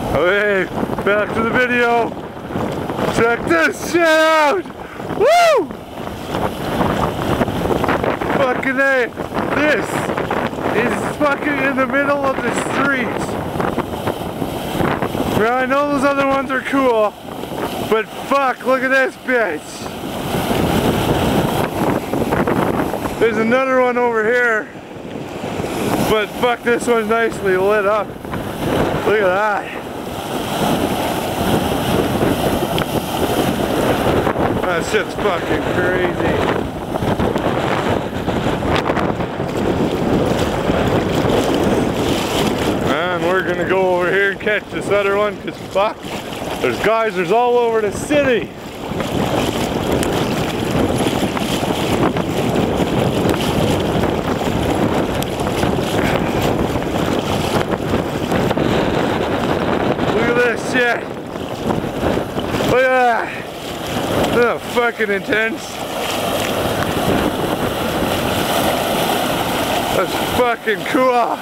Okay, back to the video. Check this shit out! Woo! Fucking A. This is fucking in the middle of the street. Now I know those other ones are cool, but fuck, look at this bitch. There's another one over here, but fuck, this one's nicely lit up. Look at that. That shit's fucking crazy. And we're gonna go over here and catch this other one, cause fuck, there's geysers all over the city. Look at this shit. Look at that. That's fucking intense. That's fucking cool.